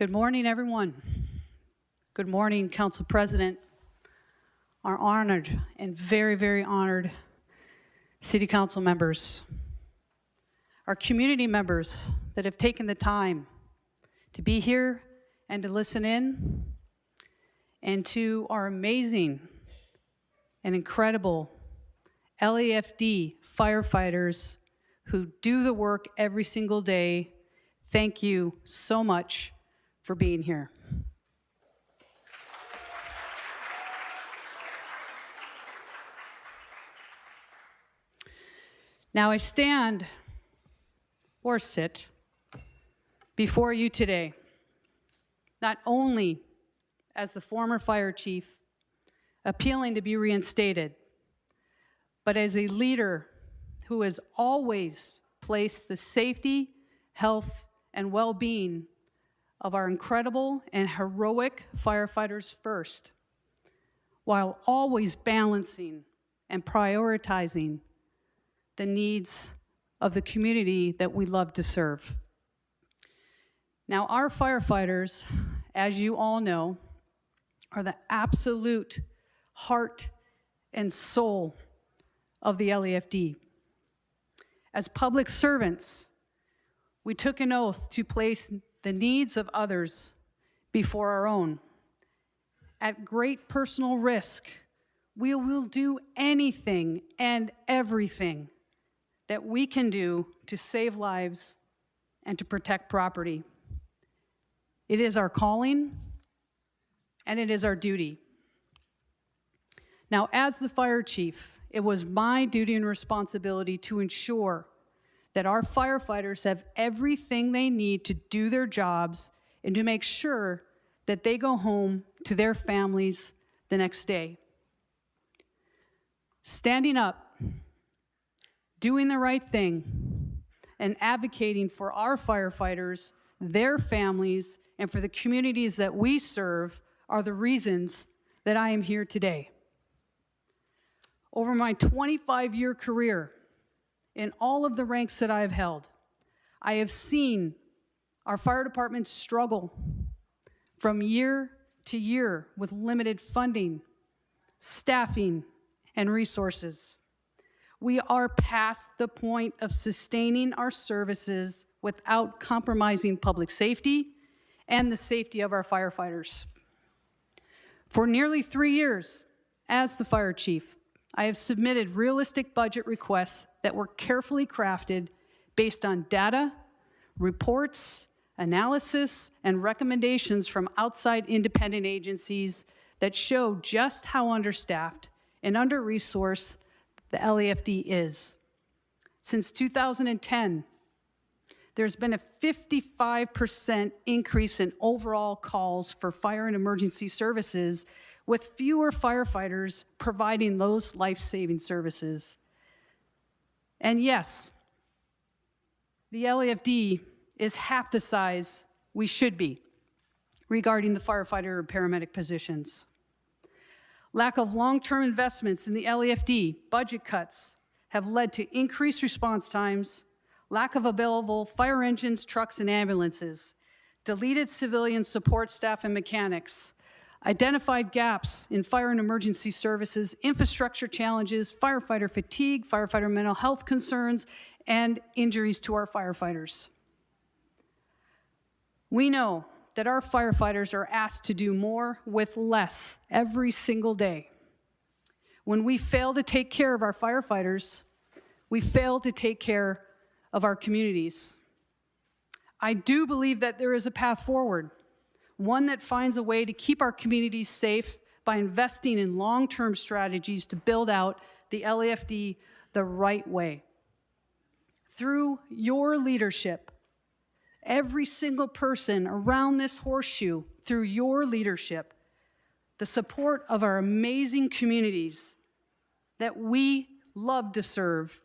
Good morning, everyone. Good morning, Council President, our honored and very, very honored City Council members, our community members that have taken the time to be here and to listen in, and to our amazing and incredible LAFD firefighters who do the work every single day. Thank you so much for being here. Now I stand or sit before you today, not only as the former fire chief appealing to be reinstated, but as a leader who has always placed the safety, health, and well-being of our incredible and heroic firefighters first, while always balancing and prioritizing the needs of the community that we love to serve. Now, our firefighters, as you all know, are the absolute heart and soul of the LAFD. As public servants, we took an oath to place the needs of others before our own. At great personal risk, we will do anything and everything that we can do to save lives and to protect property. It is our calling, and it is our duty. Now, as the fire chief, it was my duty and responsibility to ensure that our firefighters have everything they need to do their jobs and to make sure that they go home to their families the next day. Standing up, doing the right thing, and advocating for our firefighters, their families, and for the communities that we serve are the reasons that I am here today. Over my 25-year career, in all of the ranks that I have held, I have seen our fire department struggle from year to year with limited funding, staffing, and resources. We are past the point of sustaining our services without compromising public safety and the safety of our firefighters. For nearly 3 years, as the fire chief, I have submitted realistic budget requests that were carefully crafted based on data, reports, analysis, and recommendations from outside independent agencies that show just how understaffed and under-resourced the LAFD is. Since 2010, there's been a 55% increase in overall calls for fire and emergency services, with fewer firefighters providing those life-saving services. And yes, the LAFD is half the size we should be regarding the firefighter or paramedic positions. Lack of long-term investments in the LAFD, budget cuts, have led to increased response times, lack of available fire engines, trucks, and ambulances, deleted civilian support staff and mechanics, identified gaps in fire and emergency services, infrastructure challenges, firefighter fatigue, firefighter mental health concerns, and injuries to our firefighters. We know that our firefighters are asked to do more with less every single day. When we fail to take care of our firefighters, we fail to take care of our communities. I do believe that there is a path forward, one that finds a way to keep our communities safe by investing in long-term strategies to build out the LAFD the right way. Through your leadership, every single person around this horseshoe, through your leadership, the support of our amazing communities that we love to serve,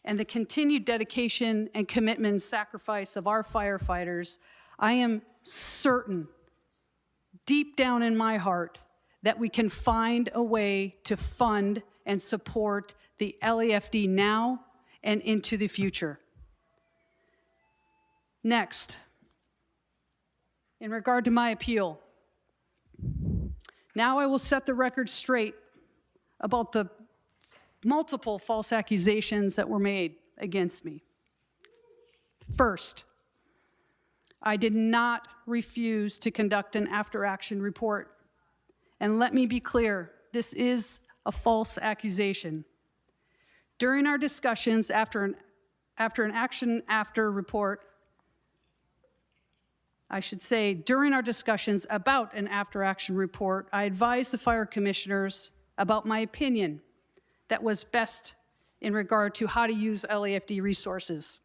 and the continued dedication and commitment and sacrifice of our firefighters, I am certain, deep down in my heart, that we can find a way to fund and support the LAFD now and into the future. Next, in regard to my appeal. Now I will set the record straight about the multiple false accusations that were made against me. First, I did not refuse to conduct an after-action report. And let me be clear, this is a false accusation. During our discussions after an action after report, I should say, during our discussions about an after-action report, I advised the fire commissioners about my opinion that was best in regard to how to use LAFD resources.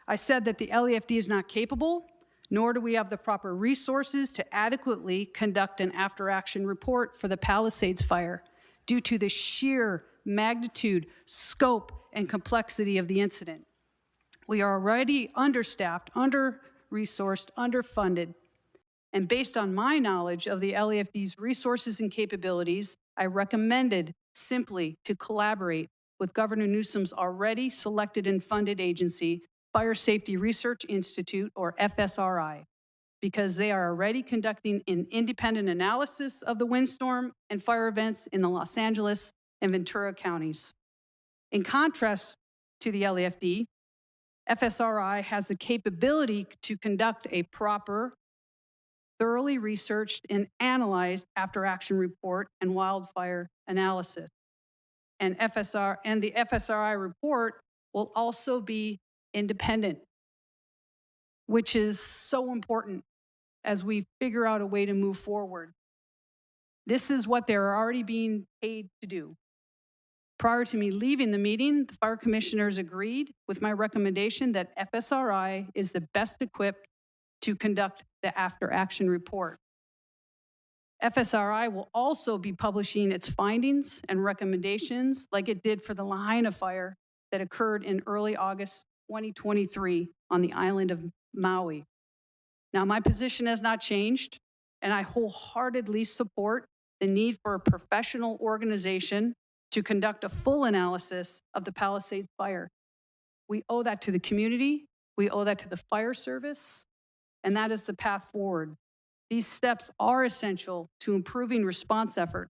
I said that the LAFD is not capable, nor do we have the proper resources to adequately conduct an after-action report for the Palisades Fire due to the sheer magnitude, scope, and complexity of the incident. We are already understaffed, under-resourced, underfunded, and based on my knowledge of the LAFD's resources and capabilities, I recommended simply to collaborate with Governor Newsom's already selected and funded agency, Fire Safety Research Institute, or FSRI, because they are already conducting an independent analysis of the windstorm and fire events in the Los Angeles and Ventura counties. In contrast to the LAFD, FSRI has the capability to conduct a proper, thoroughly researched and analyzed after-action report and wildfire analysis. And the FSRI report will also be independent, which is so important as we figure out a way to move forward. This is what they're already being paid to do. Prior to me leaving the meeting, the fire commissioners agreed with my recommendation that FSRI is the best equipped to conduct the after-action report. FSRI will also be publishing its findings and recommendations like it did for the Lahaina fire that occurred in early August 2023 on the island of Maui. Now, my position has not changed, and I wholeheartedly support the need for a professional organization to conduct a full analysis of the Palisades Fire. We owe that to the community, we owe that to the fire service, and that is the path forward. These steps are essential to improving response effort,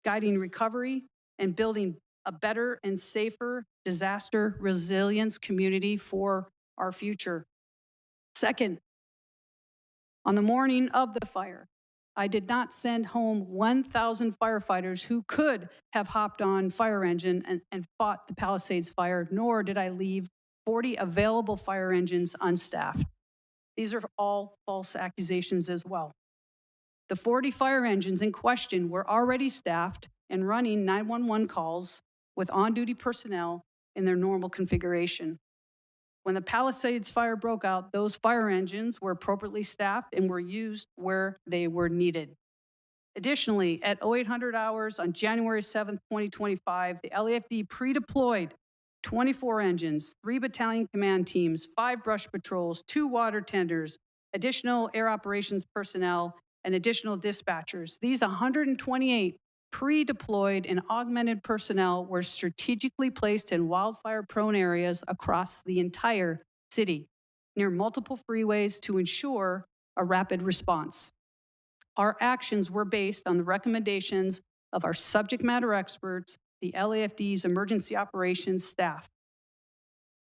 guiding recovery, and building a better and safer disaster resilience community for our future. Second, on the morning of the fire, I did not send home 1,000 firefighters who could have hopped on fire engine and fought the Palisades Fire, nor did I leave 40 available fire engines unstaffed. These are all false accusations as well. The 40 fire engines in question were already staffed and running 911 calls with on-duty personnel in their normal configuration. When the Palisades Fire broke out, those fire engines were appropriately staffed and were used where they were needed. Additionally, at 0800 hours on January 7th, 2025, the LAFD pre-deployed 24 engines, 3 battalion command teams, 5 brush patrols, 2 water tenders, additional air operations personnel, and additional dispatchers. These 128 pre-deployed and augmented personnel were strategically placed in wildfire-prone areas across the entire city, near multiple freeways to ensure a rapid response. Our actions were based on the recommendations of our subject matter experts, the LAFD's emergency operations staff.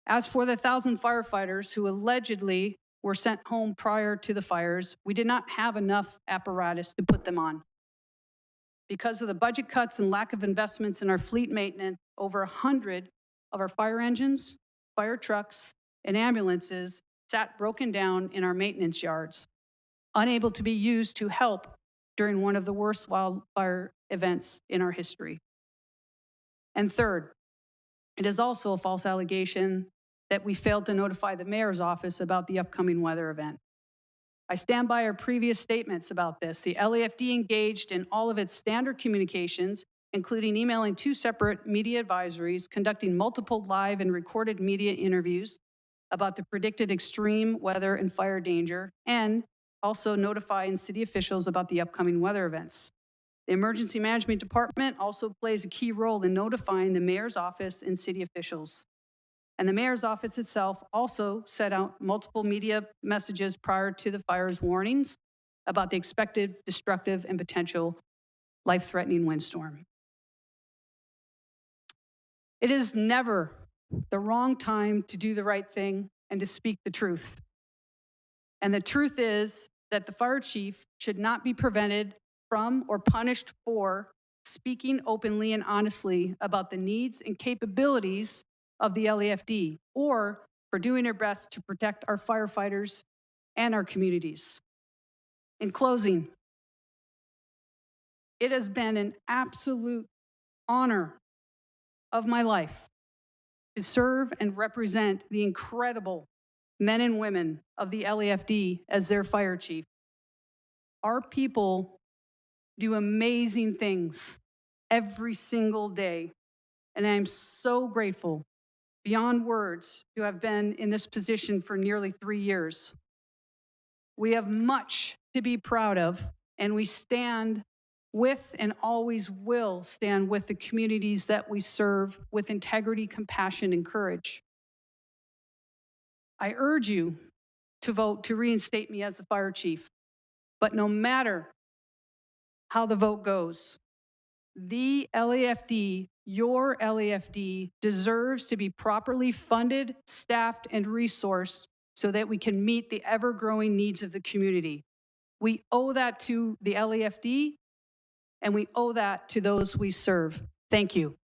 As for the 1,000 firefighters who allegedly were sent home prior to the fires, we did not have enough apparatus to put them on. Because of the budget cuts and lack of investments in our fleet maintenance, over 100 of our fire engines, fire trucks, and ambulances sat broken down in our maintenance yards, unable to be used to help during one of the worst wildfire events in our history. And third, it is also a false allegation that we failed to notify the mayor's office about the upcoming weather event. I stand by our previous statements about this. The LAFD engaged in all of its standard communications, including emailing 2 separate media advisories, conducting multiple live and recorded media interviews about the predicted extreme weather and fire danger, and also notifying city officials about the upcoming weather events. The Emergency Management Department also plays a key role in notifying the mayor's office and city officials. And the mayor's office itself also sent out multiple media messages prior to the fire's warnings about the expected destructive and potential life-threatening windstorm. It is never the wrong time to do the right thing and to speak the truth. And the truth is that the fire chief should not be prevented from or punished for speaking openly and honestly about the needs and capabilities of the LAFD, or for doing their best to protect our firefighters and our communities. In closing, it has been an absolute honor of my life to serve and represent the incredible men and women of the LAFD as their fire chief. Our people do amazing things every single day, and I am so grateful, beyond words, to have been in this position for nearly 3 years. We have much to be proud of, and we stand with and always will stand with the communities that we serve with integrity, compassion, and courage. I urge you to vote to reinstate me as the fire chief, but no matter how the vote goes, the LAFD, your LAFD, deserves to be properly funded, staffed, and resourced so that we can meet the ever-growing needs of the community. We owe that to the LAFD, and we owe that to those we serve. Thank you.